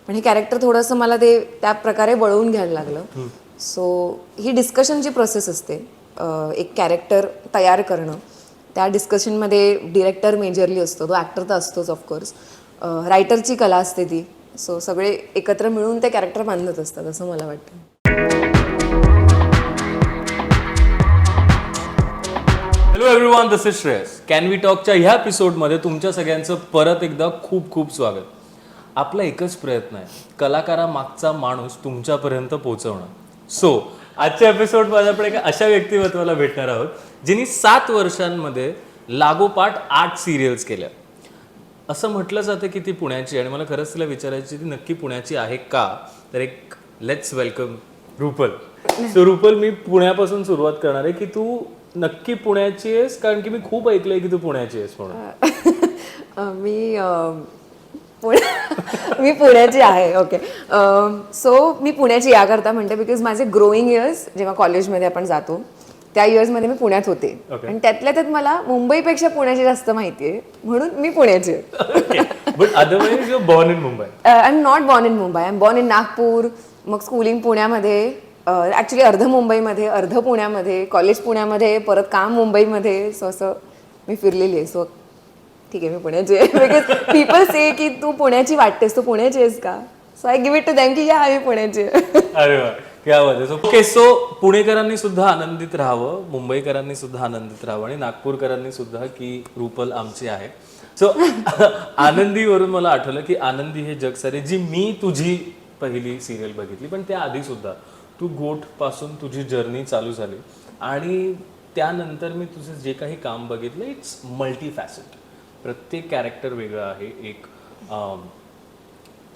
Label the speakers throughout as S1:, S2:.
S1: पण हे कॅरेक्टर थोडंसं मला ते त्या प्रकारे वळवून घ्यायला लागलं. सो ही डिस्कशनची प्रोसेस असते, एक कॅरेक्टर तयार करणं. त्या डिस्कशनमध्ये डिरेक्टर मेजरली असतो, तो ॲक्टर तर असतोच ऑफकोर्स, रायटरची कला असते ती. सो सगळे एकत्र मिळून ते कॅरेक्टर बांधत असतात असं मला वाटतं.
S2: Hello everyone, this is Shreyas. Can we टॉकच्या ह्या एपिसोडमध्ये तुमच्या सगळ्यांचं परत एकदा खूप खूप स्वागत. आपला एकच प्रयत्न आहे, कलाकारामागचा माणूस तुमच्यापर्यंत पोहोचवणं. सो आजच्या एपिसोडमध्ये आपण एका अशा व्यक्तिमत्वाला भेटणार आहोत जिनी 7 वर्षांमध्ये लागोपाठ 8 सिरियल्स केल्या. असं म्हटलं जातं की ती पुण्याची, आणि मला खरंच तिला विचारायची ती नक्की पुण्याची आहे का. तर एक let's welcome Rupal. So Rupal, मी पुण्यापासून सुरुवात करणार आहे की तू नक्की पुण्याची आहेस, कारण की मी खूप ऐकलंय की तू पुण्याची आहेस म्हणून.
S1: मी पुण्याची आहे. ओके. सो मी पुण्याची याकरता म्हणते बिकॉज माझे ग्रोईंग इयर्स जेव्हा कॉलेजमध्ये आपण जातो त्या इयर्समध्ये मी पुण्यात होते. आणि त्यातल्या त्यात मला मुंबईपेक्षा पुण्याची जास्त माहिती आहे, म्हणून मी पुण्याची आहे.
S2: But otherwise you born in Mumbai.
S1: I am not born in Mumbai. I am born in Nagpur. मग स्कूलिंग पुण्यामध्ये, ॲक्च्युली अर्ध मुंबईमध्ये, अर्ध पुण्यामध्ये, कॉलेज पुण्यामध्ये, परत काम मुंबईमध्ये. सो असं मी फिरलेली आहे. सो ठीक आहे, मी पुण्याची आहे. बिकॉज पीपल से की तू पुण्याची वाटतेस, तू पुण्याची आहेस का. So I give it to them की या मी पुण्याची आहे.
S2: अरे वा, क्या बात आहे. ओके, सो पुणेकरांनी सुद्धा आनंदित राहावं, मुंबईकरांनी सुद्धा आनंदित राहावं, आणि नागपूरकरांनी सुद्धा की रुपल आमची आहे. सो आनंदीवरून मला आठवलं की आनंदी हे जग सारे, जी मी तुझी पहिली सिरियल बघितली, पण त्या आधी सुद्धा तू गोठ पासून तुझी जर्नी चालू झाली, आणि त्यानंतर मी तुझं जे काही काम बघितलं इट्स मल्टी फॅसेट. प्रत्येक कॅरेक्टर वेगळं आहे. एक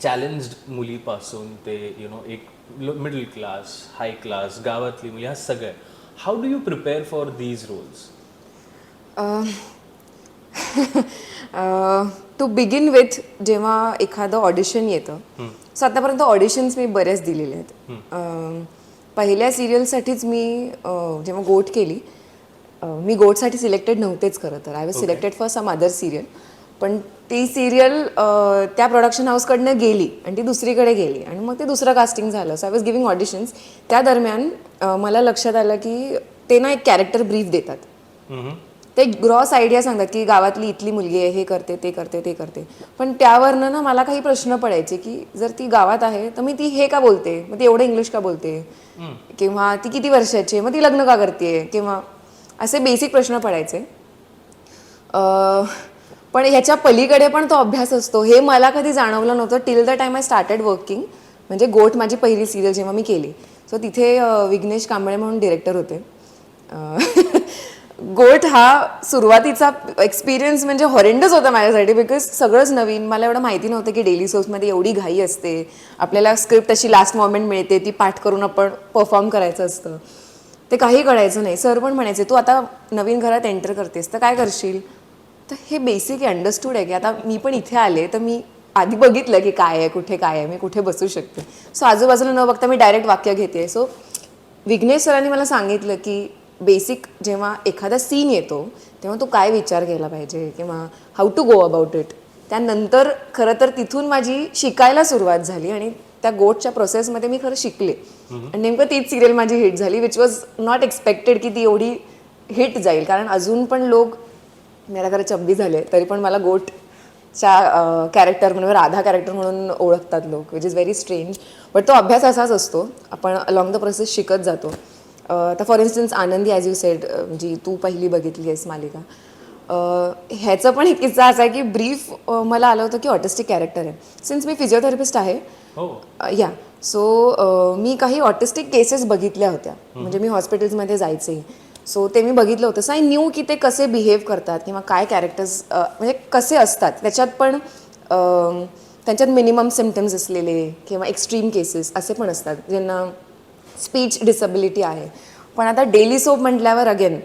S2: चॅलेंज्ड मुलीपासून ते एक मिडल क्लास, हाय क्लास, गावातली मुली, ह्या सगळ्या. How do you prepare for these roles?
S1: To begin with, जेव्हा एखादं ऑडिशन येतं, सो आतापर्यंत ऑडिशन्स मी बऱ्याच दिलेले आहेत. पहिल्या सिरियलसाठीच मी जेव्हा गोट केली, मी गोटसाठी सिलेक्टेड नव्हतेच खरं तर. I was selected for some other serial. पण ती सिरियल त्या प्रोडक्शन हाऊसकडनं गेली आणि ती दुसरीकडे गेली, आणि मग ते दुसरं कास्टिंग झालं. So I was giving auditions. त्या दरम्यान मला लक्षात आलं की ते ना एक कॅरेक्टर ब्रीफ देतात. ते ग्रॉस आयडिया सांगतात की गावातली इथली मुलगी आहे, हे करते, ते करते, ते करते. पण त्यावरनं ना मला काही प्रश्न पडायचे की जर ती गावात आहे तर मी ती हे का बोलते, मग ती एवढं इंग्लिश का बोलते, किंवा ती किती वर्षाची आहे, मग ती लग्न का करते, किंवा असे बेसिक प्रश्न पडायचे. पण ह्याच्या पलीकडे पण तो अभ्यास असतो हे मला कधी जाणवलं नव्हतं till the time I started working. म्हणजे गोट माझी पहिली सिरियल जेव्हा मी केली, सो तिथे विघ्नेश कांबळे म्हणून डिरेक्टर होते. गोट हा सुरुवातीचा एक्सपिरियन्स म्हणजे हॉरेंडस होता माझ्यासाठी, बिकॉज सगळंच नवीन. मला एवढं माहिती नव्हतं की डेली सोप्समध्ये एवढी घाई असते, आपल्याला स्क्रिप्ट अशी लास्ट मोमेंट मिळते, ती पाठ करून आपण परफॉर्म करायचं असतं, ते काही कळायचं नाही. सर पण म्हणायचे तू आता नवीन घरात एंटर करतेस तर काय करशील. तर हे बेसिक अंडरस्टूड आहे की आता मी पण इथे आले तर मी आधी बघितलं की काय आहे, कुठे काय आहे, मी कुठे बसू शकते. सो आजूबाजूला न बघता मी डायरेक्ट वाक्य घेते. सो विघ्नेश सरांनी मला सांगितलं की बेसिक जेव्हा एखादा सीन येतो तेव्हा तू काय विचार केला पाहिजे, किंवा how to go about it. त्यानंतर खरं तर तिथून माझी शिकायला सुरुवात झाली, आणि त्या गोटच्या प्रोसेसमध्ये मी खरं शिकले. आणि नेमकं तीच सिरियल माझी हिट झाली, विच वॉज नॉट एक्सपेक्टेड की ती एवढी हिट जाईल. कारण अजून पण लोक, मला खरं चब्बी झाले तरी पण मला गोटच्या कॅरेक्टर म्हणून, राधा कॅरेक्टर म्हणून ओळखतात लोक, which is very strange. But तो अभ्यास असाच असतो, आपण अलॉंग द प्रोसेस शिकत जातो. तर फॉर इन्स्टन्स आनंदी, ॲज यू सेड, जी तू पहिली बघितली आहेस मालिका, ह्याचं पण एक किस्सा असा आहे की ब्रीफ मला आलं होतं की ऑटिस्टिक कॅरेक्टर आहे. सिन्स मी फिजिओथेरपिस्ट आहे, या, सो मी काही ऑटिस्टिक केसेस बघितल्या होत्या, म्हणजे मी हॉस्पिटल्समध्ये जायचे. सो ते मी बघितलं होतं. सो आय न्यू की ते कसे बिहेव करतात, किंवा काय कॅरेक्टर्स म्हणजे कसे असतात त्याच्यात. पण त्यांच्यात मिनिमम सिम्पटम्स असलेले किंवा एक्स्ट्रीम केसेस असे पण असतात ज्यांना स्पीच डिसेबिलिटी आहे. पण आता डेली सोप म्हटल्यावर अगेन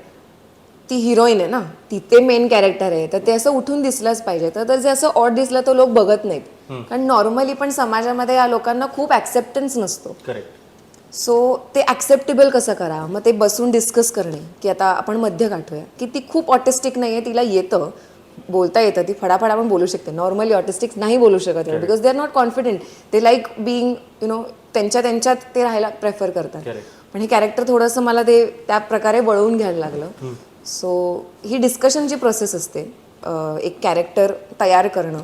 S1: ती हिरोईन आहे ना, तिथे मेन कॅरेक्टर आहे, तर ते असं उठून दिसलंच पाहिजे. तर जे असं ऑड दिसलं तर लोक बघत नाहीत, कारण नॉर्मली पण समाजामध्ये या लोकांना खूप ॲक्सेप्टन्स नसतो. सो ते ॲक्सेप्टेबल कसं करा, मग ते बसून डिस्कस करणे की आता आपण मध्य गाठूया की ती खूप ऑटिस्टिक नाही आहे, तिला येतं, बोलता येतं, ती फडाफड आपण बोलू शकते. नॉर्मली ऑटिस्टिक नाही बोलू शकत because they are not confident. ते लाईक बिईंग त्यांच्यात ते राहायला प्रेफर करतात. पण हे कॅरेक्टर थोडंसं मला ते त्या प्रकारे वळवून घ्यायला लागलं. सो ही डिस्कशनची प्रोसेस असते, एक कॅरेक्टर तयार करणं.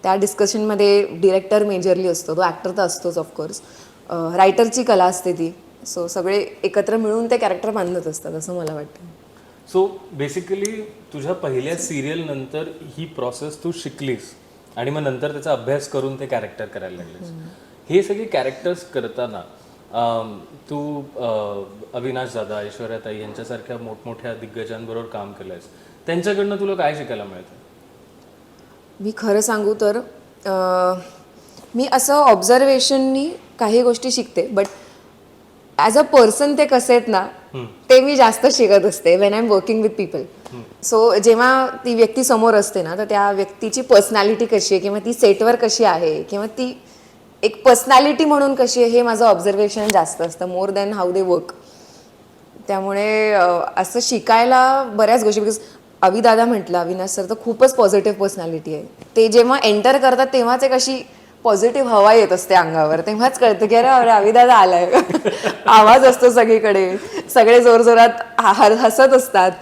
S1: त्या डिस्कशनमध्ये डिरेक्टर मेजरली असतो, तो ॲक्टर तर असतोच ऑफकोर्स. रायटरची कला असते ती. सो सगळे एकत्र मिळून ते कॅरेक्टर बांधत असतात असं मला वाटतं.
S2: सो बेसिकली तुझ्या पहिल्या सिरियल नंतर ही प्रोसेस तू शिकलीस आणि मग नंतर त्याचा अभ्यास करून ते कॅरेक्टर करायला लागलीस. हे सगळे कॅरेक्टर्स करताना तू अविनाश दादा, ऐश्वर्याताई यांच्यासारख्या मोठमोठ्या दिग्गजांबरोबर काम केलंयस, त्यांच्याकडनं तुला काय शिकायला मिळतं?
S1: मी खरं सांगू तर मी असं ऑब्झर्वेशननी काही गोष्टी शिकते, बट ॲज अ पर्सन ते कसे आहेत ना ते मी जास्त शिकत असते when I am working with people. So जेव्हा ती व्यक्ती समोर असते ना, तर त्या व्यक्तीची पर्सनॅलिटी कशी आहे किंवा ती सेटवर कशी आहे किंवा ती एक पर्सनॅलिटी म्हणून कशी आहे हे माझं ऑब्झर्वेशन जास्त असतं more than how they work. त्यामुळे असं शिकायला बऱ्याच गोष्टी, बिकॉज अविदादा म्हटलं, अविनाश सर तर खूपच पॉझिटिव्ह पर्सनॅलिटी आहे. ते जेव्हा एंटर करतात तेव्हाच एक अशी पॉझिटिव्ह हवा येत असते अंगावर, तेव्हाच कळतं की अरे अविदादा आलाय. आवाज असतो सगळीकडे, सगळे जोरजोरात हसत असतात.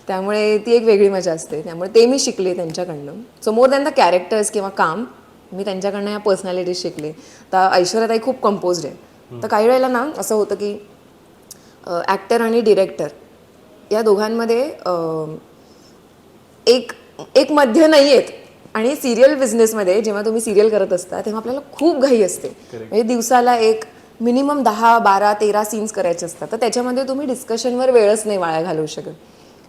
S1: त्यामुळे ती एक वेगळी मजा असते. त्यामुळे ते मी शिकले त्यांच्याकडनं. So more than the characters किंवा काम, मी त्यांच्याकडनं या पर्सनॅलिटीज शिकले. तर ऐश्वर्याताई खूप कंपोज्ड आहे. तर काही वेळेला ना असं होतं की ॲक्टर आणि डिरेक्टर या दोघांमध्ये एक मध्य नाही आहेत. आणि सिरियल बिझनेसमध्ये जेव्हा तुम्ही सिरियल करत असता तेव्हा आपल्याला खूप घाई असते. म्हणजे दिवसाला एक मिनिमम 10, 12, 13 सीन्स करायचे असतात. तर त्याच्यामध्ये तुम्ही डिस्कशनवर वेळच नाही वाया घालवू शकत.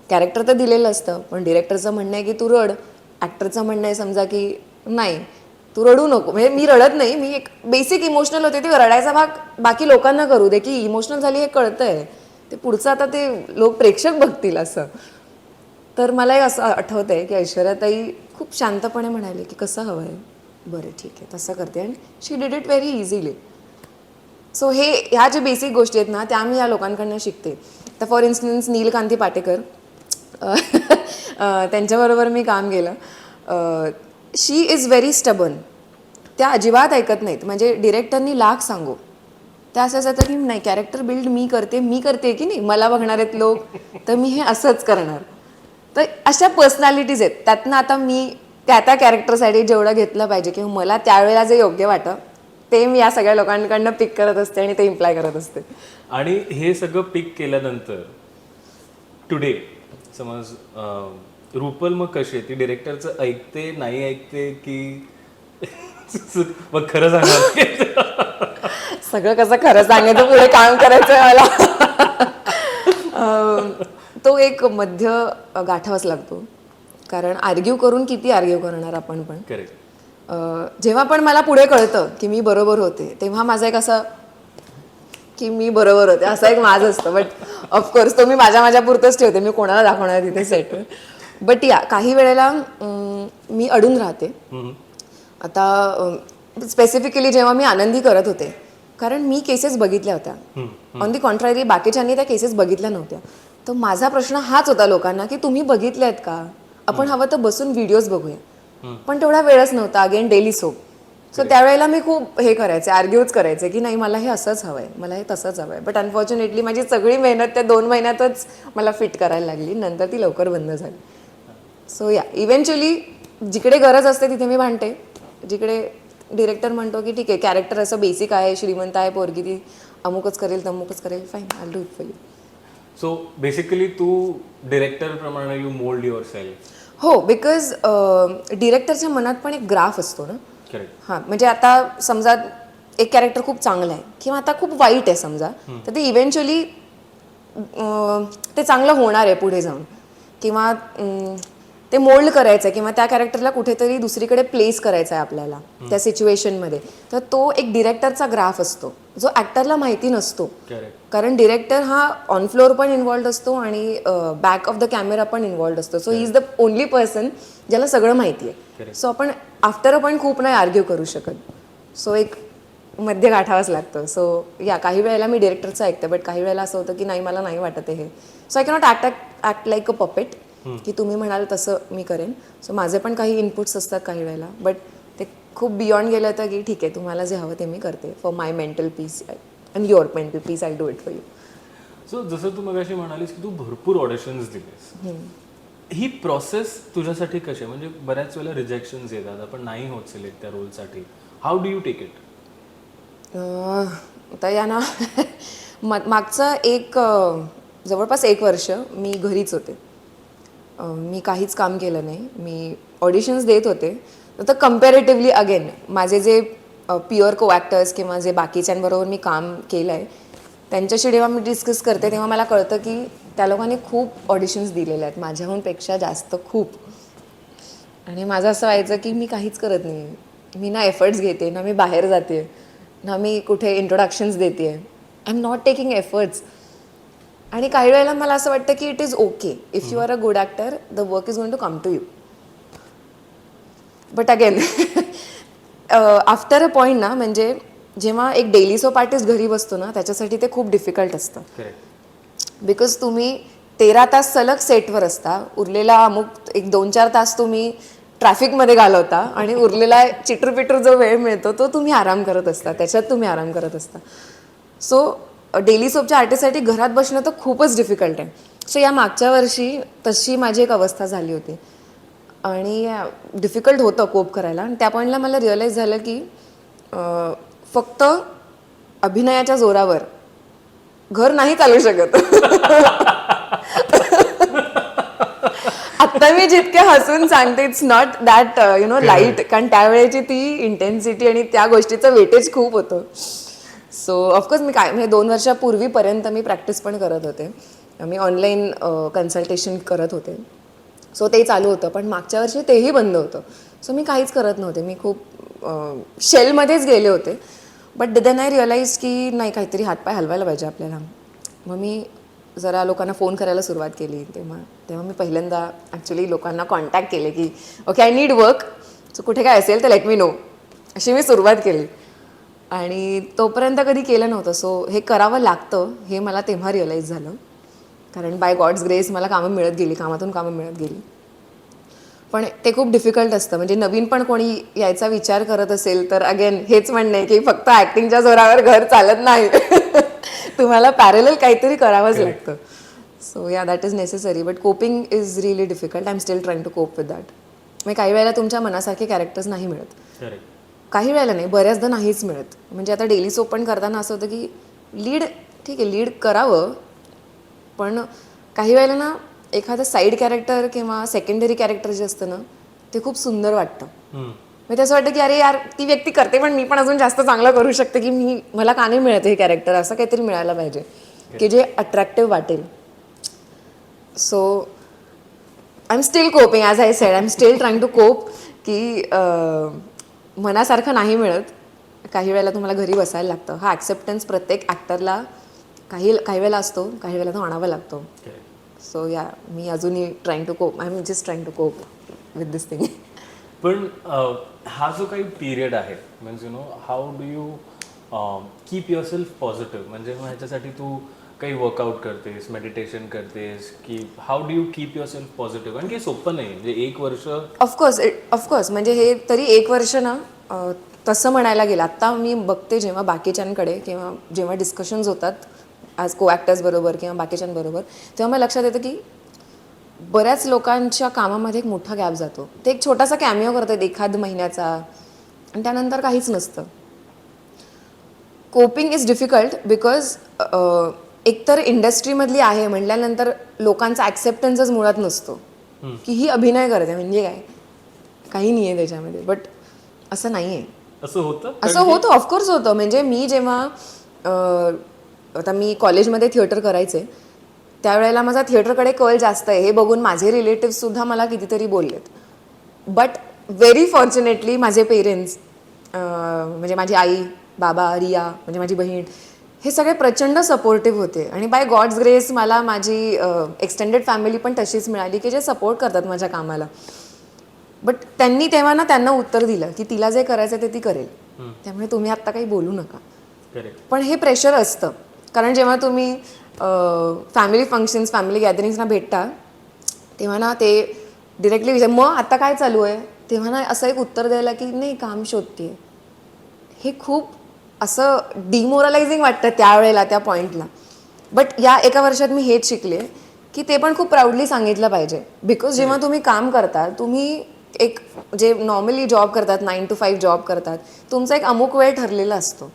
S1: कॅरेक्टर तर दिलेलं असतं, पण डिरेक्टरचं म्हणणं आहे की तू रड, ॲक्टरचं म्हणणं आहे समजा की नाही तू रडू नको. म्हणजे मी रडत नाही, मी एक बेसिक इमोशनल होते, ते रडायचा भाग बाकी लोकांना करू दे, की इमोशनल झाली हे कळतंय, ते पुढचं आता ते लोक प्रेक्षक बघतील असं. तर मला असं आठवतं आहे की ऐश्वर्याताई खूप शांतपणे म्हणाले की कसं हवं आहे, बरं ठीक आहे तसं करते, आणि she did it very easily. So ह्या जे बेसिक गोष्टी आहेत ना त्या मी या लोकांकडनं शिकते. तर फॉर इन्स्टन्स नीलकांती पाटेकर, त्यांच्याबरोबर मी काम केलं. शी इज व्हेरी स्टबन. त्या अजिबात ऐकत नाहीत. म्हणजे डिरेक्टरनी लाख सांगू, त्या असं असतं की नाही कॅरेक्टर बिल्ड मी करते की नाही, मला बघणार आहेत लोक, तर मी हे असंच करणार. तर अशा पर्सनॅलिटीज आहेत. त्यातनं आता मी त्या कॅरेक्टरसाठी जेवढं घेतलं पाहिजे किंवा मला त्यावेळेला जे योग्य वाटतं ते मी या सगळ्या लोकांकडनं पिक करत असते आणि ते इम्प्लाय करत असते.
S2: आणि हे सगळं पिक केल्यानंतर टुडे समज रुपल मग कशी आहे, ती डिरेक्टरचं ऐकते नाही ऐकते की मग खरं सांगा
S1: सगळं कसं खरं सांगायचं, पुढे काम करायचं मला. तो एक मध्य गाठावाच लागतो, कारण आर्ग्यू करून किती आर्ग्यू करणार आपण. पण
S2: करेक्ट.
S1: जेव्हा पण मला पुढे कळतं की मी बरोबर होते तेव्हा माझं एक असं की मी बरोबर होते असं एक माझं असतं. बट ऑफकोर्स तो मी माझ्या पुरतंच ठेवते, मी कोणाला दाखवणार तिथे सेटवर. बट या काही वेळेला मी अडून राहते. आता स्पेसिफिकली जेव्हा मी आनंदी करत होते, कारण मी केसेस बघितल्या होत्या. ऑन दी कॉन्ट्रारी बाकीच्यांनी त्या केसेस बघितल्या नव्हत्या. तर माझा प्रश्न हाच होता लोकांना की तुम्ही बघितल्या आहेत का, आपण हवं तर बसून व्हिडिओज बघूया. पण तेवढा वेळच नव्हता, अगेन डेली सोप. सो त्यावेळेला मी खूप हे करायचे, आर्ग्यूच करायचे की नाही मला हे असंच हवं आहे, मला हे तसंच हवं आहे. बट अनफॉर्च्युनेटली माझी सगळी मेहनत त्या 2 महिन्यातच मला फिट करायला लागली, नंतर ती लवकर बंद झाली. सो या इव्हेंच्युअली जिकडे गरज असते तिथे मी भांडते, जिकडे डिरेक्टर म्हणतो की ठीक आहे कॅरेक्टर असं बेसिक आहे, श्रीमंत आहे, पोरगी ती अमुकच करेल तमुकच करेल, fine I will do it for you.
S2: So basically तू डिरेक्टर प्रमाणे यू मोल्ड युअर सेल्फ.
S1: हो, बिकॉज डिरेक्टरच्या मनात पण एक ग्राफ असतो ना.
S2: करेक्ट.
S1: हां, म्हणजे आता समजा एक कॅरेक्टर खूप चांगलं आहे किंवा आता खूप वाईट आहे समजा, तर ते इव्हेंच्युअली ते चांगलं होणार आहे पुढे जाऊन, किंवा ते मोल्ड करायचं आहे किंवा त्या कॅरेक्टरला कुठेतरी दुसरीकडे प्लेस करायचं आहे आपल्याला त्या सिच्युएशनमध्ये. तर तो एक डिरेक्टरचा ग्राफ असतो जो ॲक्टरला माहिती नसतो. कारण डिरेक्टर हा ऑन फ्लोअर पण इन्व्हॉल्ड असतो आणि बॅक ऑफ द कॅमेरा पण इन्व्हॉल्ड असतो. So he is the only person ज्याला सगळं माहिती आहे. सो आपण आफ्टर पण खूप नाही आर्ग्यू करू शकत. सो एक मध्य गाठावाच लागतं. सो या काही वेळेला मी डिरेक्टरचं ऐकते, बट काही वेळेला असं होतं की नाही मला नाही वाटत हे, so I cannot act like a puppet. की तुम्ही म्हणाल तसं मी करेन. सो माझे पण काही इनपुट्स असतात काही वेळेला, बट ते खूप बियॉन्ड गेलं तर की ठीक आहे तुम्हाला जे हवं ते मी करते for my mental peace and your mental peace I do it for you.
S2: So जसं तू मगाशी म्हणालीस की तू भरपूर ऑडिशन्स दिलेस, ही प्रोसेस तुझ्यासाठी कशी आहे? म्हणजे बऱ्याच वेळेला रिजेक्शन्स येतात, आपण नाही होत सिलेक्ट त्या रोलसाठी. How do you take it?
S1: आता या ना मागचं जवळपास 1 वर्ष मी घरीच होते. मी काहीच काम केलं नाही. मी ऑडिशन्स देत होते. तर कम्पॅरेटिव्हली अगेन माझे जे प्युअर को ॲक्टर्स किंवा जे बाकीच्यांबरोबर मी काम केलं आहे त्यांच्याशी जेव्हा मी डिस्कस करते तेव्हा मला कळतं की त्या लोकांनी खूप ऑडिशन्स दिलेले आहेत माझ्याहून पेक्षा जास्त खूप. आणि माझं असं व्हायचं की मी काहीच करत नाही. मी ना एफर्ट्स घेते, ना मी बाहेर जाते, ना मी कुठे इंट्रोडक्शन्स देते. I am not taking efforts. आणि काही वेळेला मला असं वाटतं की it is okay if you are a good actor the work is going to come to you. But again after a point ना, म्हणजे जेव्हा एक डेली सोप आर्टिस्ट घरी बसतो ना त्याच्यासाठी ते खूप डिफिकल्ट असतं. बिकॉज तुम्ही 13 तास सलग सेटवर असता, उरलेला अमुक 1-2-4 तास तुम्ही ट्रॅफिकमध्ये घालवता आणि उरलेला चिटूरपिटूर जो वेळ मिळतो तो तुम्ही आराम करत असता, त्याच्यात तुम्ही आराम करत असता. सो डेली सोपच्या आर्टिस्टसाठी घरात बसणं तर खूपच डिफिकल्ट आहे. सो या मागच्या वर्षी तशी माझी एक अवस्था झाली होती आणि डिफिकल्ट होतं कोप करायला. आणि त्या पॉईंटला मला रिअलाईज झालं की फक्त अभिनयाच्या जोरावर घर नाही चालू शकत. आत्ता मी जितके हसून सांगते इट्स नॉट दॅट लाईट, कारण त्यावेळेची ती इंटेन्सिटी आणि त्या गोष्टीचं वेटेज खूप होतं. सो ऑफकोर्स मी म्हणजे 2 वर्षापूर्वीपर्यंत मी प्रॅक्टिस पण करत होते. मी ऑनलाईन कन्सल्टेशन करत होते. सो ते चालू होतं, पण मागच्या वर्षी तेही बंद होतं. सो मी काहीच करत नव्हते. मी खूप शेलमध्येच गेले होते. बट देन आय रिअलाइज की नाही, काहीतरी हातपाय हलवायला पाहिजे आपल्याला. मग मी जरा लोकांना फोन करायला सुरुवात केली. तेव्हा मी पहिल्यांदा ॲक्च्युली लोकांना कॉन्टॅक्ट केले की okay I need work, so कुठे काय असेल तर लेट मी नो, अशी मी सुरुवात केली. आणि तोपर्यंत कधी केलं नव्हतं. सो हे करावं लागतं हे मला तेव्हा रिअलाईज झालं. कारण बाय गॉड्स ग्रेस मला कामं मिळत गेली, कामातून कामं मिळत गेली. पण ते खूप डिफिकल्ट असतं. म्हणजे नवीन पण कोणी यायचा विचार करत असेल तर अगेन हेच म्हणणं आहे की फक्त ॲक्टिंगच्या जोरावर घर चालत नाही. तुम्हाला पॅरलल काहीतरी करावंच लागतं. So yeah that is necessary. But coping is really difficult. I am still trying to cope with that. म्हणजे काही वेळेला तुमच्या मनासारखे कॅरेक्टर्स नाही मिळत. काही वेळेला नाही, बऱ्याचदा नाहीच मिळत. म्हणजे आता डेली सोप पण करताना असं होतं की लीड ठीक आहे, लीड करावं, पण काही वेळेला ना एखादं साईड कॅरेक्टर किंवा सेकंडरी कॅरेक्टर जे असतं ना ते खूप सुंदर वाटतं. म्हणजे असं वाटतं की अरे यार ती व्यक्ती करते पण मी पण अजून जास्त चांगलं करू शकते, की मला का नाही मिळत हे कॅरेक्टर, असं काहीतरी मिळायला पाहिजे की जे अट्रॅक्टिव्ह वाटेल. So I am still coping, as I said I am still trying to cope. की मनासारखं नाही मिळत. काही वेळेला तुम्हाला घरी बसायला लागतं. हा ॲक्सेप्टन्स प्रत्येक ॲक्टरला काही वेळेला असतो, काही वेळेला तो आणावा लागतो. सो या मी अजूनही trying to cope. I am just trying to cope with this thing.
S2: पण हा जो काही पिरियड आहे, म्हणजे how do you keep yourself positive? म्हणजे मग ह्याच्यासाठी तू काही वर्कआउट करतेस, मेडिटेशन करतेस, की how do you keep yourself positive? कारण की सोपं नाही म्हणजे 1 वर्ष.
S1: ऑफकोर्स म्हणजे हे तरी 1 वर्ष ना तसं म्हणायला गेलं. आत्ता मी बघते जेव्हा बाकीच्यांकडे किंवा जेव्हा डिस्कशन्स होतात ॲज को ॲक्टर्स बरोबर किंवा बाकीच्यांबरोबर, तेव्हा मला लक्षात येतं की बऱ्याच लोकांच्या कामामध्ये एक मोठा गॅप जातो. ते एक छोटासा कॅमिओ करतात 1 महिन्याचा आणि त्यानंतर काहीच नसतं. कोपिंग इज डिफिकल्ट बिकॉज एकतर इंडस्ट्रीमधली आहे म्हटल्यानंतर लोकांचा ॲक्सेप्टन्सच मुळात नसतो की ही अभिनय करते म्हणजे काय, काही नाही आहे त्याच्यामध्ये. बट असं नाही आहे.
S2: असं
S1: होतं ऑफकोर्स होतं. म्हणजे मी जेव्हा आता मी कॉलेजमध्ये थिएटर करायचे त्यावेळेला माझा थिएटरकडे कल जास्त आहे हे बघून माझे रिलेटिव्हसुद्धा मला कितीतरी बोललेत. बट व्हेरी फॉर्च्युनेटली माझे पेरेंट्स म्हणजे माझी आई, बाबा, रिया म्हणजे माझी बहीण, हे सगळे प्रचंड सपोर्टिव्ह होते. आणि बाय गॉड्स ग्रेस मला माझी एक्सटेंडेड फॅमिली पण तशीच मिळाली की जे सपोर्ट करतात माझ्या कामाला. बट त्यांनी तेव्हा ना त्यांना उत्तर दिलं की तिला जे करायचं ते ती करेल, त्यामुळे तुम्ही आत्ता काही बोलू नका. पण हे प्रेशर असतं. कारण जेव्हा तुम्ही फॅमिली फंक्शन्स, फॅमिली गॅदरिंग्सना भेटता तेव्हा ना ते डिरेक्टली विचार मग आता काय चालू आहे, तेव्हा ना असं एक उत्तर द्यायला की नाही काम शोधते. हे खूप असं डिमोरलायझिंग वाटतं त्यावेळेला त्या पॉईंटला. बट या एका वर्षात मी हेच शिकले की ते पण खूप प्राऊडली सांगितलं पाहिजे. बिकॉज जेव्हा तुम्ही काम करता, तुम्ही एक जे नॉर्मली जॉब करतात 9 to 5 जॉब करतात, तुमचा एक अमुक वेळ ठरलेला असतो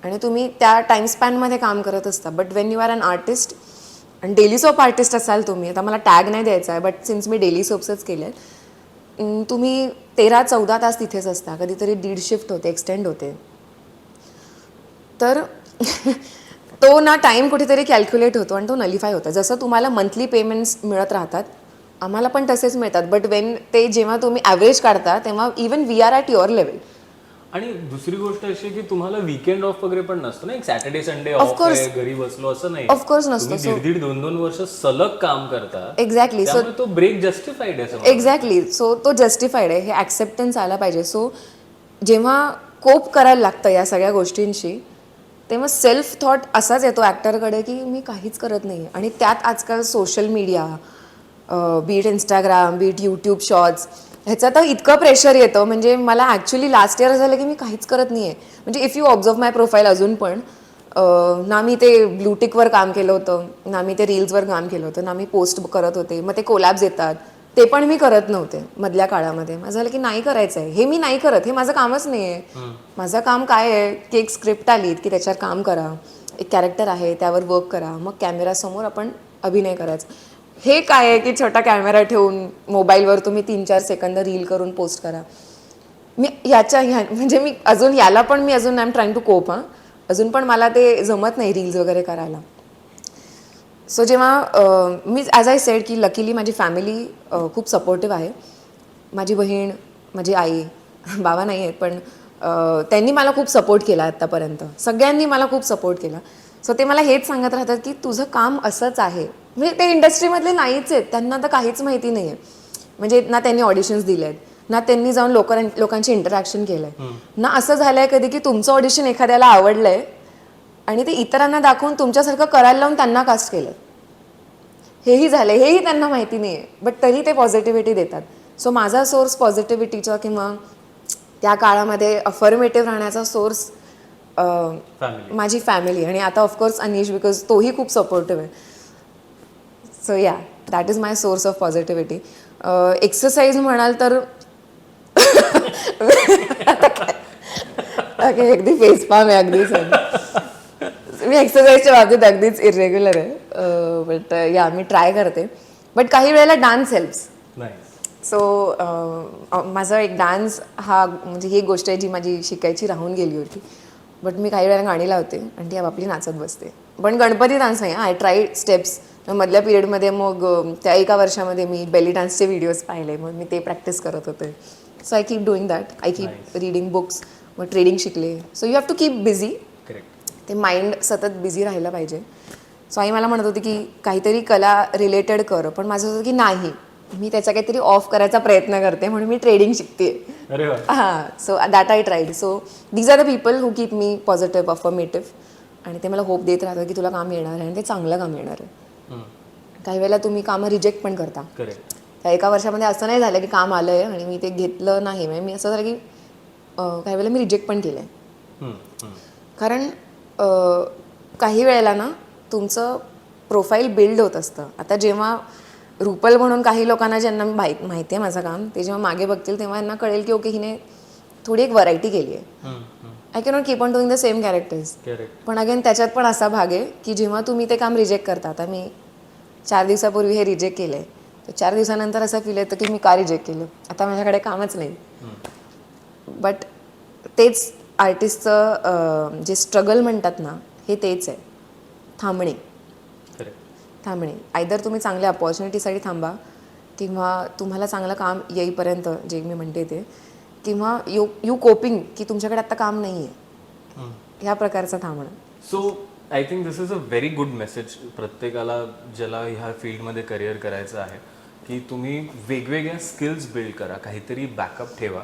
S1: आणि तुम्ही त्या टाईम स्पॅनमध्ये काम करत असता. But when you are an artist आणि डेली सोप आर्टिस्ट असाल तुम्ही, आता मला टॅग नाही द्यायचा आहे बट सिन्स मी डेली सोप्सच केले आहेत, तुम्ही 13-14 तास तिथेच असता, कधीतरी 1.5 शिफ्ट होते, एक्सटेंड होते. तर तो ना टाईम कुठेतरी कॅल्क्युलेट होतो आणि तो नलिफाय होतो. जसं तुम्हाला मंथली पेमेंट्स मिळत राहतात, आम्हाला पण तसेच मिळतात. बट वेन ते जेव्हा तुम्ही ॲव्हरेज काढता तेव्हा even we are at your level.
S2: आणि दुसरी गोष्ट अशी की तुम्हाला वीकेंड ऑफ वगैरे पण नसतं ना, एक Saturday Sunday
S1: Of
S2: of
S1: course.
S2: आहे, घरी बसलो असं नाही.
S1: ऑफकोर्स नसतं.
S2: तुम्ही 1.5-2 वर्ष सलग काम करता.
S1: एक्झॅक्टली. सो
S2: त्यामुळे तो ब्रेक जस्टिफाईड आहे असं मला
S1: एक्झॅक्टली. सो तो जस्टिफाईड आहे, हे ॲक्सेप्टन्स आला पाहिजे. सो जेव्हा कोप करायला लागतं या सगळ्या गोष्टींशी, तेव्हा सेल्फ थॉट असाच येतो ॲक्टरकडे की मी काहीच करत नाही. आणि त्यात आजकाल social media, be it Instagram, be it YouTube shorts, ह्याचं तर इतकं प्रेशर येतं. म्हणजे मला ॲक्च्युली लास्ट इयर झालं की मी काहीच करत नाही आहे. म्हणजे if you observe my profile अजून पण ना मी ते ब्लूटिकवर काम केलं होतं, ना मी ते रील्सवर काम केलं होतं, ना मी पोस्ट करत होते. मग ते कोलॅब्स येतात, ते पण मी करत नव्हते मधल्या काळामध्ये. माझं झालं की नाही करायचं आहे, हे मी नाही करत, हे माझं कामच नाही आहे. माझं काम काय आहे की एक स्क्रिप्ट आली की त्याच्यावर काम करा, एक कॅरेक्टर आहे त्यावर वर्क करा, मग कॅमेरासमोर आपण अभिनय करायचा. हे काय आहे की छोटा कॅमेरा ठेवून मोबाईलवर तुम्ही 3-4 सेकंद रील करून पोस्ट करा. मी म्हणजे मी अजून याला पण मी अजून I am trying to cope. अजून पण मला ते जमत नाही रील्स वगैरे करायला. सो जेव्हा मी ॲज आय सेड की लकीली माझी फॅमिली खूप सपोर्टिव्ह आहे. माझी बहीण, माझी आई, बाबा नाही आहेत पण त्यांनी मला खूप सपोर्ट केला आत्तापर्यंत. सगळ्यांनी मला खूप सपोर्ट केला. सो ते मला हेच सांगत राहतात की तुझं काम असंच आहे. म्हणजे ते इंडस्ट्रीमधले नाहीच आहेत, त्यांना तर काहीच माहिती नाही आहे. म्हणजे ना त्यांनी ऑडिशन्स दिले आहेत, ना त्यांनी जाऊन लोकांशी इंटरॅक्शन केलं आहे, ना असं झालं आहे कधी की तुमचं ऑडिशन एखाद्याला आवडलं आहे आणि ते इतरांना दाखवून तुमच्यासारखं करायला लावून त्यांना कास्ट केलं. हेही झालं, हेही त्यांना माहिती नाही आहे. बट तरी ते पॉझिटिव्हिटी देतात. सो माझा सोर्स पॉझिटिव्हिटीचा किंवा त्या काळामध्ये अफर्मेटिव्ह राहण्याचा सोर्स माझी फॅमिली. आणि आता ऑफकोर्स अनिश, बिकॉज तोही खूप सपोर्टिव्ह आहे. So yeah, that is my source of positivity. Exercise म्हणाल तर अगदी फेसपाम आहे, अगदीच मी एक्सरसाइजच्या बाबतीत अगदीच इरेग्युलर आहे. बट या मी ट्राय करते. बट काही वेळेला डान्स हेल्प्स. सो माझा एक डान्स हा म्हणजे ही गोष्ट आहे जी माझी शिकायची राहून गेली होती. बट मी काही वेळेला गाणी लावते आणि ती आपापली नाचत बसते. पण गणपती डान्स नाही, आय ट्राय स्टेप्स. मधल्या पिरियडमध्ये मग त्या एका वर्षामध्ये मी बेली डान्सचे व्हिडिओज पाहिले, मग मी ते प्रॅक्टिस करत होते. So I keep doing that. I keep reading books. मग ट्रेडिंग शिकले. So you have to keep busy. ते माइंड सतत बिझी राहिलं पाहिजे. सो आई मला म्हणत होती की काहीतरी कला रिलेटेड कर. पण माझं होतं की नाही, मी त्याचा काहीतरी ऑफ करायचा प्रयत्न करते म्हणून मी ट्रेडिंग शिकते. हां, so that I tried. So these are the people who keep me positive, affirmative. आणि ते मला होप देत राहतं की तुला काम येणार आहे आणि ते चांगलं काम येणार आहे. काही वेळेला तुम्ही कामं रिजेक्ट पण करता. त्या एका वर्षामध्ये असं नाही झालं की काम आलं आहे आणि मी ते घेतलं नाही. म्हणजे मी असं झालं की काही वेळेला मी रिजेक्ट पण केलं आहे. कारण काही वेळेला ना तुमचं प्रोफाईल बिल्ड होत असतं. आता जेव्हा रुपल म्हणून काही लोकांना ज्यांना माहिती आहे माझं काम, ते जेव्हा मागे बघतील तेव्हा यांना कळेल की ओके हिने थोडी एक व्हरायटी केली आहे. I cannot keep on doing the same characters. पण अगेन त्याच्यात पण असा भाग आहे की जेव्हा तुम्ही ते काम रिजेक्ट करता, आता मी 4 दिवसापूर्वी हे रिजेक्ट केलं आहे, तर 4 दिवसानंतर असं फील येतं की मी का रिजेक्ट केलं, आता माझ्याकडे कामच नाही. बट तेच आर्टिस्टचं जे स्ट्रगल म्हणतात ना, हे तेच आहे, थांबणे. आयदर तुम्ही चांगल्या अपॉर्च्युनिटीसाठी थांबा किंवा तुम्हाला चांगलं काम येईपर्यंत जे मी म्हणते ते, किंवा यू कोपिंग की तुमच्याकडे आता काम नाही आहे, ह्या प्रकारचं थांबणं.
S2: So I think this is a very good message प्रत्येकाला ज्याला ह्या फील्डमध्ये करिअर करायचं आहे, की तुम्ही वेगवेगळ्या स्किल्स बिल्ड करा, काहीतरी बॅकअप ठेवा.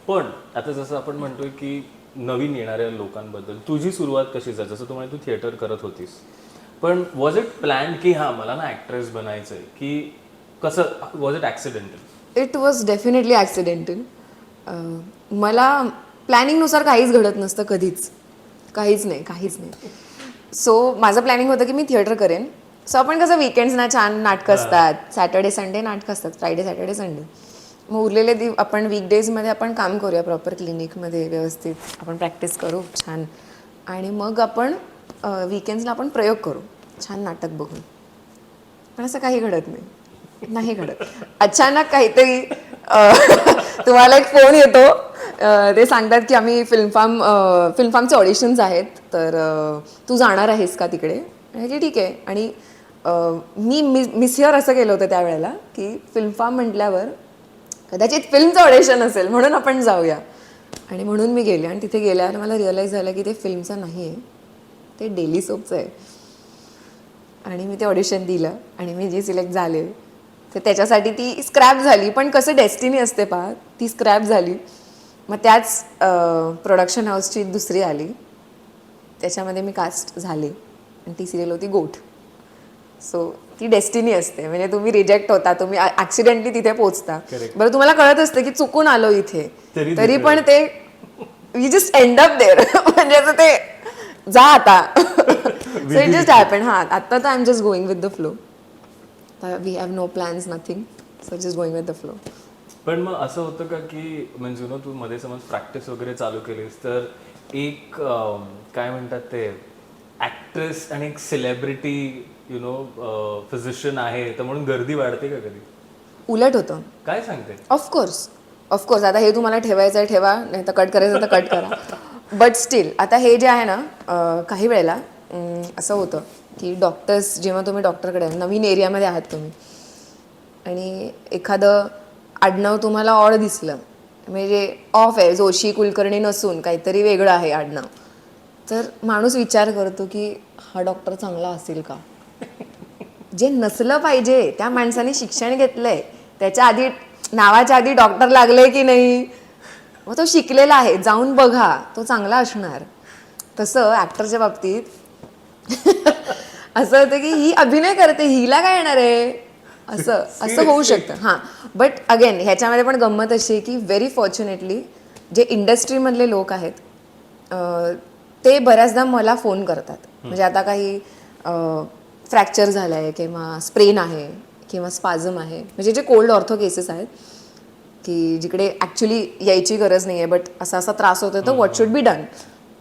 S2: पण आता जसं आपण म्हणतोय की नवीन येणाऱ्या लोकांबद्दल तुझी सुरुवात कशी झाली, जसं तू म्हणे तू थिएटर करत होतीस, पण वॉज इट प्लॅन की हां मला ना ॲक्ट्रेस बनायचं आहे, की कसं was it accidental?
S1: It was definitely accidental. मला प्लॅनिंगनुसार काहीच घडत नसतं कधीच, काहीच नाही. सो माझं प्लॅनिंग होतं की मी थिएटर करेन. सो आपण कसं विकेंड्सना छान नाटकं असतात, सॅटर्डे संडे नाटकं असतात, फ्रायडे सॅटर्डे संडे. मग उरलेले आपण वीकडेजमध्ये आपण काम करूया प्रॉपर क्लिनिकमध्ये व्यवस्थित, आपण प्रॅक्टिस करू छान, आणि मग आपण विकेंड्सला आपण प्रयोग करू छान नाटक बघून. पण असं काही घडत नाही घडत. अचानक काहीतरी तुम्हाला एक फोन येतो, ते सांगतात की आम्ही फिल्मफार्मचे ऑडिशन्स आहेत, तर तू जाणार आहेस का तिकडे? की ठीक आहे. आणि मी मिसहिअर असं केलं होतं त्यावेळेला की फिल्मफार्म म्हटल्यावर कदाचित फिल्मचं ऑडिशन असेल म्हणून आपण जाऊया, आणि म्हणून मी गेले. आणि तिथे गेल्यावर मला रिअलाईज झालं की ते फिल्मचं नाही आहे, ते डेली सोपचं आहे. आणि मी ते ऑडिशन दिलं आणि मी जे सिलेक्ट झाले तर त्याच्यासाठी ती स्क्रॅप झाली. पण कसं डेस्टिनी असते पहा, ती स्क्रॅप झाली. मग त्याच प्रोडक्शन हाऊसची दुसरी आली, त्याच्यामध्ये मी कास्ट झाले, आणि ती सिरियल होती गोठ. सो ती डेस्टिनी असते, म्हणजे तुम्ही रिजेक्ट होता, तुम्ही ॲक्सिडेंटली तिथे पोहोचता. बरं, तुम्हाला कळत असतं की चुकून आलो इथे, तरी पण ते we just end up there. म्हणजे असं ते जा आता. So it just happen. हां, आता तर I am just going with the flow. We have no plans, nothing. So just going with the flow.
S2: पण मग असं होतं का की म्हणजे तू मध्ये समज प्रॅक्टिस वगैरे चालू केलीस तर एक काय म्हणतात ते ॲक्ट्रेस आणि एक सेलिब्रिटी फिजिशियन आहे, तर म्हणून गर्दी वाढते का कधी?
S1: उलट होतं.
S2: काय सांगते?
S1: ऑफकोर्स. आता हे तुम्हाला ठेवायचं आहे ठेवा, नाही तर कट करायचं तर कट करा. बट स्टील आता हे जे आहे ना, काही वेळेला असं होतं की डॉक्टर्स, जेव्हा तुम्ही डॉक्टरकडे नवीन एरियामध्ये आहात तुम्ही, आणि एखादं आडनाव तुम्हाला ऑड दिसलं, म्हणजे ऑफ आहे, जोशी कुलकर्णी नसून काहीतरी वेगळं आहे आडनाव, तर माणूस विचार करतो की हा डॉक्टर चांगला असेल का? जे नसलं पाहिजे त्या माणसाने शिक्षण घेतलंय, त्याच्या आधी नावाच्या आधी डॉक्टर लागले की नाही, मग तो शिकलेला आहे, जाऊन बघा, तो चांगला असणार. तसं ॲक्टरच्या बाबतीत असं होतं की ही अभिनय करते, हिला काय येणार आहे, असं होऊ शकतं. हां, बट अगेन ह्याच्यामध्ये पण गंमत अशी आहे की व्हेरी फॉर्च्युनेटली जे इंडस्ट्रीमधले लोक आहेत ते बऱ्याचदा मला फोन करतात. म्हणजे आता काही फ्रॅक्चर झालं आहे किंवा स्प्रेन आहे किंवा स्पाझम आहे, म्हणजे जे कोल्ड ऑर्थो केसेस आहेत की जिकडे ॲक्च्युली यायची गरज नाही आहे, बट असा त्रास होतो, तर व्हॉट शुड बी डन.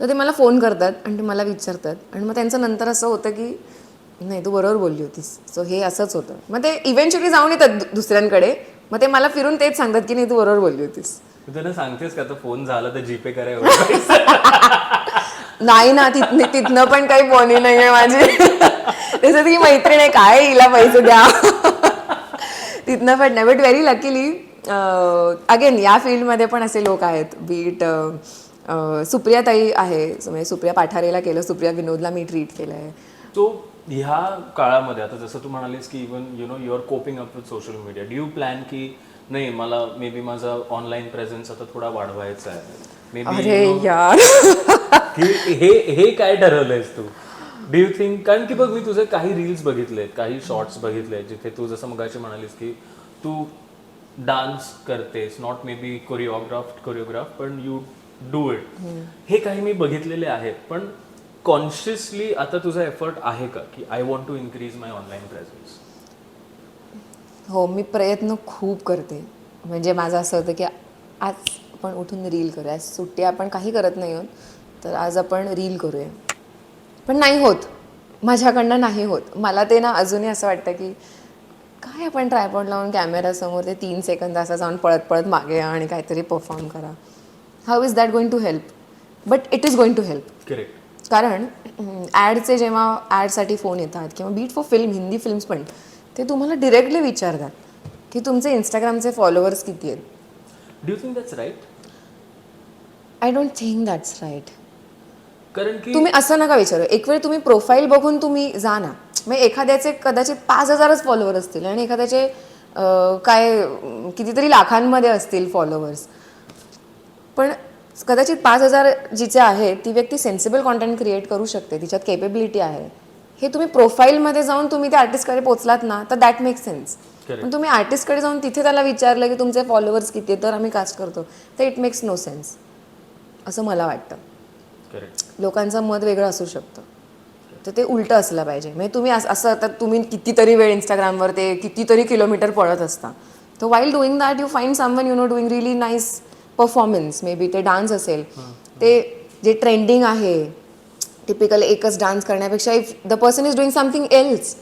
S1: तर ते मला फोन करतात आणि ते मला विचारतात, आणि मग त्यांचं नंतर असं होतं की नाही, तू बरोबर बोलली होतीस. सो हे असंच होतं. मग ते इव्हेंच्युअली जाऊन येतात दुसऱ्यांकडे, मग ते मला फिरून तेच सांगतात की नाही, तू बरोबर बोलली होतीस.
S2: तू त्यांना सांगतेस का तर फोन झाला तर जीपे करायला?
S1: नाही ना, तिथनं पण काही बोनी नाही आहे माझी. तसं ती मैत्रीण आहे, काय हिला पैसे द्या. तिथनं पण नाही. बट व्हेरी लकीली अगेन या फील्डमध्ये पण असे लोक आहेत. बीट सुप्रियाताई आहे, म्हणजे सुप्रिया पाठारेला केलं, सुप्रिया विनोदला मी ट्रीट केलं आहे.
S2: तो ह्या काळामध्ये आता जसं तू म्हणालीस की even you are coping up with social media, do you plan की नाही मला मे बी माझा ऑनलाईन प्रेझेन्स आता थोडा वाढवायचा आहे, मे बी
S1: यार
S2: हे काय ठरवलंयस तू? डू यू थिंक, कारण की बघ मी तुझे काही रील्स बघितलेत, काही शॉर्ट्स बघितलेत, जिथे तू जसं मगाशी म्हणालीस की तू डान्स करतेस, नॉट मे बी कोरिओग्राफ, पण यू डू इट. हे काही मी बघितलेले आहेत, पण कॉन्शियसली आता तुझा एफर्ट आहे का की I want to increase my online presence?
S1: हो, मी प्रयत्न खूप करते. म्हणजे माझं असं होतं की आज आपण उठून रील करूया, आज सुट्टी आपण काही करत नाही आहोत, तर आज आपण रील करूया. पण नाही होत, माझ्याकडनं नाही होत. मला ते ना अजूनही असं वाटतं की काय आपण ट्रायपॉड लावून कॅमेरासमोर ते 3 सेकंद असं जाऊन पळत पळत मागे या आणि काहीतरी परफॉर्म करा. How is that going to help? But it is going to help.
S2: Correct.
S1: कारण ॲडचे जेव्हा ॲडसाठी फोन येतात किंवा be it for film, Hindi films पण, ते तुम्हाला डिरेक्टली विचारतात की तुमचे इंस्टाग्रामचे फॉलोअर्स किती आहेत.
S2: Do you think that's right?
S1: I don't think that's right.
S2: कारण की
S1: तुम्ही असं नका विचारू. एक वेळ तुम्ही प्रोफाईल बघून तुम्ही जा ना. मग एखाद्याचे कदाचित 5,000च फॉलोअर असतील आणि एखाद्याचे काय कितीतरी लाखांमध्ये असतील फॉलोअर्स, पण कदाचित 5,000 जिचे आहेत ती व्यक्ती सेन्सिबल कॉन्टेंट क्रिएट करू शकते, तिच्यात केपेबिलिटी आहे. हे तुम्ही प्रोफाईलमध्ये जाऊन तुम्ही त्या आर्टिस्टकडे पोचलात ना, तर दॅट मेक सेन्स. पण तुम्ही आर्टिस्टकडे जाऊन तिथे त्याला विचारलं की तुमचे फॉलोअर्स किती आहेत, तर आम्ही कास्ट करतो, तर इट मेक्स नो सेन्स असं मला वाटतं.
S2: करेक्ट.
S1: लोकांचं मत वेगळं असू शकतं, तर ते उलटं असलं पाहिजे. म्हणजे तुम्ही असं आता तुम्ही कितीतरी वेळ इंस्टाग्रामवर ते कितीतरी किलोमीटर पळत असता, तर while doing that you find someone you know doing relief nice performance, may be ते डान्स असेल, ते जे ट्रेंडिंग आहे टिपिकल एकच डान्स करण्यापेक्षा if the person is doing something else,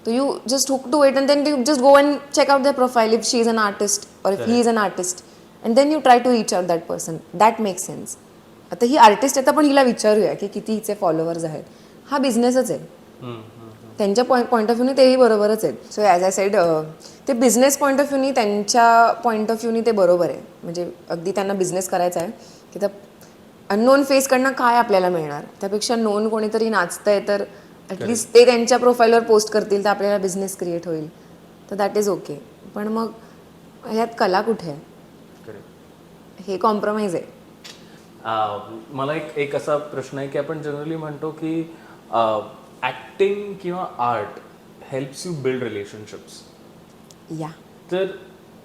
S1: तो you just hook to it and then you just go and check out the profile if she is an artist or if he is an artist, and then you try to reach out that person. That makes sense. आता ही artist आहे, तर आपण हिला विचारूया की किती हिचे फॉलोअर्स आहेत. हा बिझनेसच आहे, त्यांच्या पॉईंट ऑफ व्ह्यूने तेही बरोबरच आहेत. सो ॲज आय सेड, ते बिझनेस पॉईंट ऑफ व्ह्यूनी त्यांच्या पॉईंट ऑफ व्ह्यूनी ते बरोबर आहे. म्हणजे अगदी त्यांना बिझनेस करायचा आहे की त्या अननोन फेसकडनं काय आपल्याला मिळणार, त्यापेक्षा नोन कोणीतरी नाचतंय तर ॲटलिस्ट ते त्यांच्या प्रोफाईलवर पोस्ट करतील तर आपल्याला बिझनेस क्रिएट होईल, तर दॅट इज ओके. पण मग ह्यात कला कुठे आहे, हे कॉम्प्रोमाइज आहे.
S2: मला एक असा प्रश्न आहे की आपण जनरली म्हणतो की ॲक्टिंग किंवा art helps you build relationships.
S1: या
S2: तर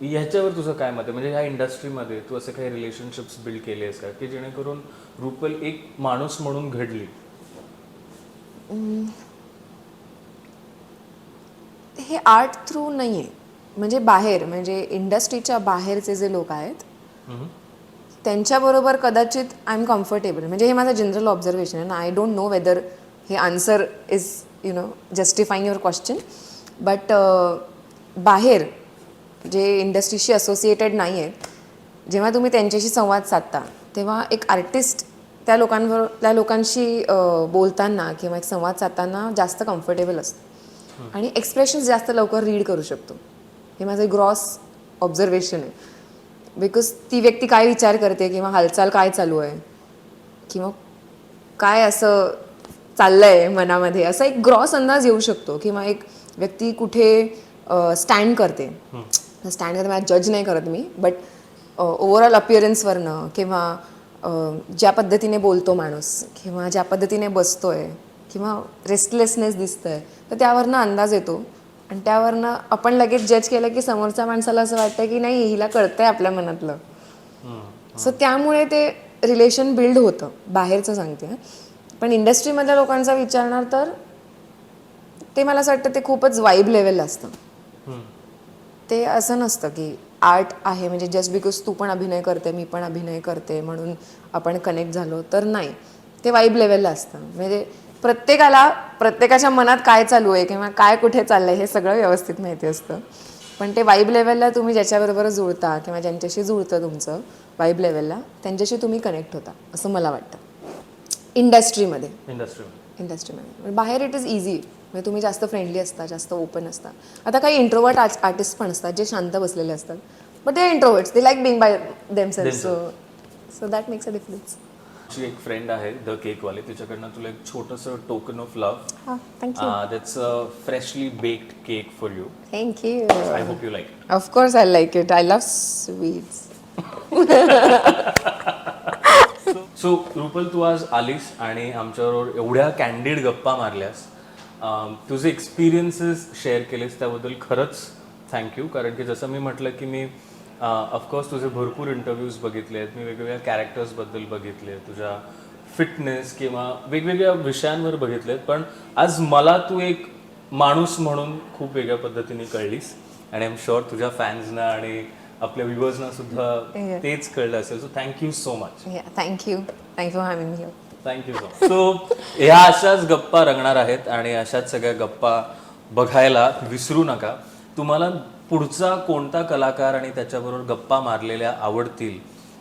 S2: ह्याच्यावर तुझं काय मत आहे? म्हणजे ह्या इंडस्ट्रीमध्ये तू असे काही रिलेशनशिप्स बिल्ड केले आहेस का की जेणेकरून रुपल एक माणूस म्हणून घडली?
S1: हे आर्ट थ्रू नाही आहे, म्हणजे बाहेर, म्हणजे इंडस्ट्रीच्या बाहेरचे जे लोक आहेत त्यांच्याबरोबर कदाचित आय एम कम्फर्टेबल. म्हणजे हे माझं जनरल ऑब्झर्वेशन आहे. आय डोंट नो वेदर हे answer is you know justifying your question, but बाहेर जे इंडस्ट्रीशी असोसिएटेड नाही आहेत, जेव्हा तुम्ही त्यांच्याशी संवाद साधता तेव्हा एक आर्टिस्ट त्या लोकांशी बोलताना किंवा एक संवाद साधताना जास्त कम्फर्टेबल असतो आणि एक्सप्रेशन्स जास्त लवकर रीड करू शकतो. हे माझं ग्रॉस ऑब्झर्वेशन आहे. बिकॉज ती व्यक्ती काय विचार करते किंवा हालचाल काय चालू आहे किंवा काय असं चाललंय मनामध्ये, असा एक ग्रॉस अंदाज येऊ शकतो. किंवा एक व्यक्ती कुठे स्टँड करते, मला जज नाही करत मी, बट ओव्हरऑल अपिअरन्सवरनं किंवा ज्या पद्धतीने बोलतो माणूस किंवा ज्या पद्धतीने बसतोय किंवा रेस्टलेसनेस दिसतंय, तर त्यावरनं अंदाज येतो आणि त्यावरनं आपण लगेच जज केलं की समोरच्या माणसाला असं वाटतं की नाही हिला कळतंय आपल्या मनातलं. सो त्यामुळे ते रिलेशन बिल्ड होतं. बाहेरचं सांगते. पण इंडस्ट्रीमधल्या लोकांचा विचारणार तर ते मला असं वाटतं ते खूपच वाईब लेवलला असतं. ते असं नसतं की आर्ट आहे म्हणजे जस्ट बिकॉज तू पण अभिनय करते मी पण अभिनय करते म्हणून आपण कनेक्ट झालो, तर नाही. ते वाईब लेवलला असतं. म्हणजे प्रत्येकाच्या मनात काय चालू आहे किंवा काय कुठे चाललंय हे सगळं व्यवस्थित माहिती असतं. पण ते वाईब लेवलला तुम्ही ज्याच्याबरोबर जुळता किंवा ज्यांच्याशी जुळतं तुमचं वाईब लेवलला, त्यांच्याशी तुम्ही कनेक्ट होता असं मला वाटतं इंडस्ट्रीमध्ये. बाहेर इट इज इझी, म्हणजे तुम्ही जास्त फ्रेंडली असता, जास्त ओपन असता. आता काही इंट्रोवर्ट आर्टिस्ट पण असतात जे शांत बसलेले असतात, बट ते introverts, they like being by themselves, so that makes a difference.
S2: तुझी एक फ्रेंड आहे द केकवाले, तिच्याकडनं तुला एक छोटंसं token of love.
S1: Thank you.
S2: That's a freshly baked cake for you.
S1: Thank you.
S2: I hope you like it.
S1: Of course I like it. I love sweets.
S2: So Rupal, तू आज आलीस आणि आमच्याबरोबर एवढ्या कॅन्डिड गप्पा मारल्यास, तुझे एक्सपिरियन्सेस शेअर केलेस त्याबद्दल खरंच थँक्यू. कारण की जसं मी म्हटलं की मी ऑफकोर्स तुझे भरपूर इंटरव्ह्यूज बघितले आहेत, मी वेगवेगळ्या कॅरेक्टर्सबद्दल बघितले, तुझ्या फिटनेस किंवा वेगवेगळ्या विषयांवर बघितले आहेत, पण आज मला तू एक माणूस म्हणून खूप वेगळ्या पद्धतीने कळलीस. आणि आय एम शुअर तुझ्या फॅन्सना आणि आपल्या व्ह्युअर्सना सुद्धा तेच कळलं असेल. So thank you so much.
S1: Thank you for having me here.
S2: Thank you so much. So ह्या अशाच गप्पा रंगणार आहेत आणि अशाच सगळ्या गप्पा बघायला विसरू नका. तुम्हाला पुढचा कोणता कलाकार आणि त्याच्याबरोबर गप्पा मारलेल्या आवडतील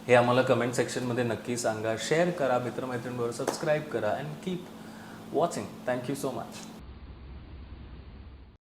S2: हे आम्हाला कमेंट सेक्शनमध्ये नक्की सांगा. शेअर करा, मित्रमैत्रिणींबरोबर सबस्क्राईब करा and keep watching. Thank you so much.